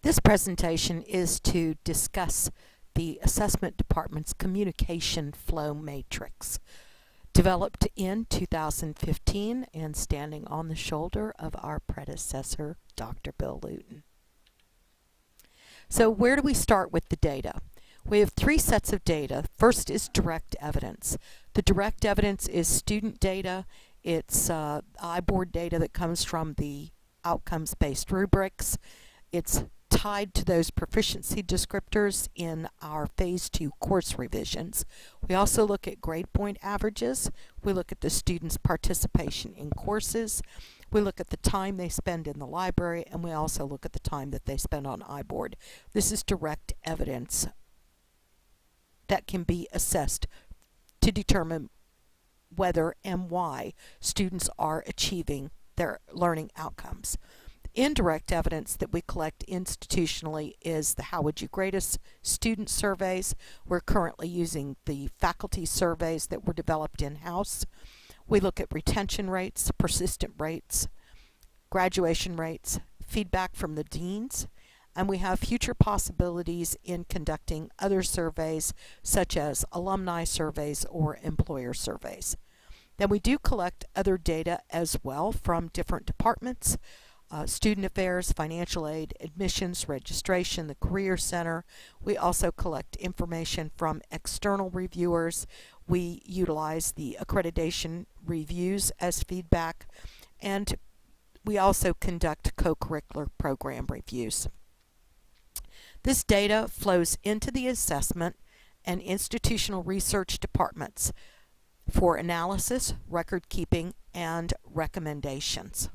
This presentation is to discuss the Assessment Department's Communication Flow Matrix, developed in 2015 and standing on the shoulder of our predecessor, Dr. Bill Luton. So where do we start with the data? We have three sets of data. First is direct evidence. The direct evidence is student data. It's iBoard data that comes from the outcomes-based rubrics. It's tied to those proficiency descriptors in our Phase 2 course revisions. We also look at grade point averages. We look at the students' participation in courses. We look at the time they spend in the library, and we also look at the time that they spend on iBoard. This is direct evidence that can be assessed to determine whether and why students are achieving their learning outcomes. Indirect evidence that we collect institutionally is the How Would You Grade Us student surveys. We're currently using the faculty surveys that were developed in-house. We look at retention rates, persistent rates, graduation rates, feedback from the deans, and we have future possibilities in conducting other surveys such as alumni surveys or employer surveys. Then we do collect other data as well from different departments. Student affairs, financial aid, admissions, registration, the Career Center. We also collect information from external reviewers. We utilize the accreditation reviews as feedback, and we also conduct co-curricular program reviews. This data flows into the assessment and institutional research departments for analysis, record keeping, and recommendations.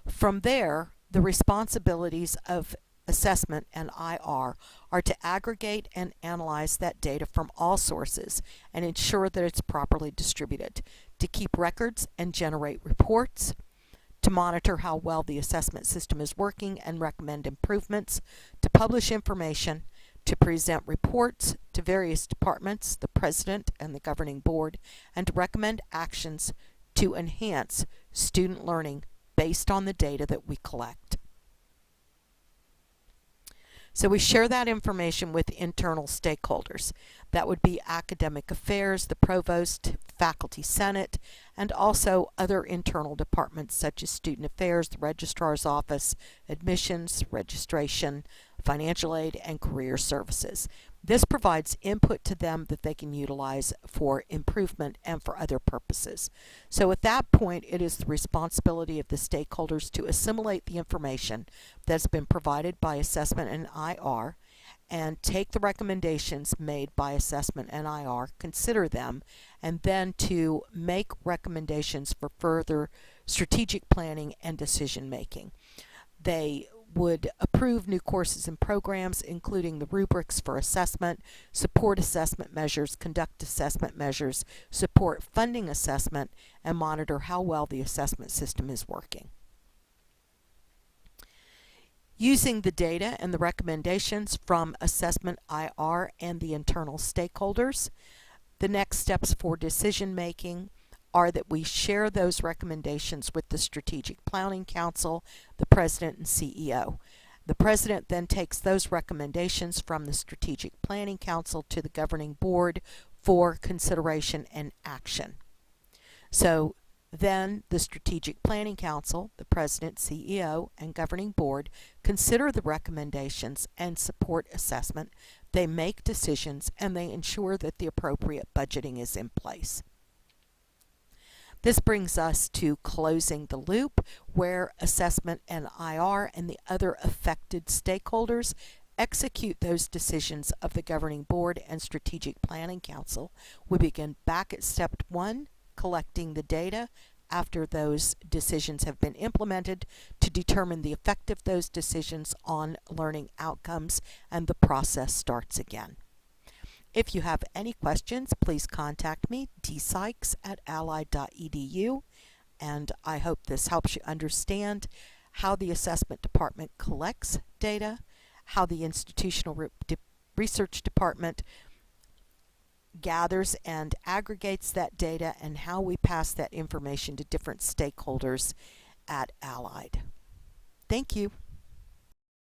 From there, the responsibilities of assessment and IR are to aggregate and analyze that data from all sources and ensure that it's properly distributed, to keep records and generate reports, to monitor how well the assessment system is working and recommend improvements, to publish information, to present reports to various departments, the president and the governing board, and to recommend actions to enhance student learning based on the data that we collect. So we share that information with internal stakeholders. That would be academic affairs, the provost, faculty senate, and also other internal departments such as student affairs, the registrar's office, admissions, registration, financial aid, and career services. This provides input to them that they can utilize for improvement and for other purposes. So at that point, it is the responsibility of the stakeholders to assimilate the information that's been provided by assessment and IR and take the recommendations made by assessment and IR, consider them, and then to make recommendations for further strategic planning and decision making. They would approve new courses and programs, including the rubrics for assessment, support assessment measures, conduct assessment measures, support funding assessment, and monitor how well the assessment system is working. Using the data and the recommendations from assessment, IR, and the internal stakeholders, the next steps for decision making are that we share those recommendations with the Strategic Planning Council, the President and CEO. The President then takes those recommendations from the Strategic Planning Council to the Governing Board for consideration and action. So then the Strategic Planning Council, the President, CEO, and Governing Board consider the recommendations and support assessment. They make decisions and they ensure that the appropriate budgeting is in place. This brings us to closing the loop, where assessment and IR and the other affected stakeholders execute those decisions of the Governing Board and Strategic Planning Council. We begin back at step 1, collecting the data after those decisions have been implemented to determine the effect of those decisions on learning outcomes, and the process starts again. If you have any questions, please contact me, dsykes@allied.edu, and I hope this helps you understand how the assessment department collects data, how the institutional research department gathers and aggregates that data, and how we pass that information to different stakeholders at Allied. Thank you.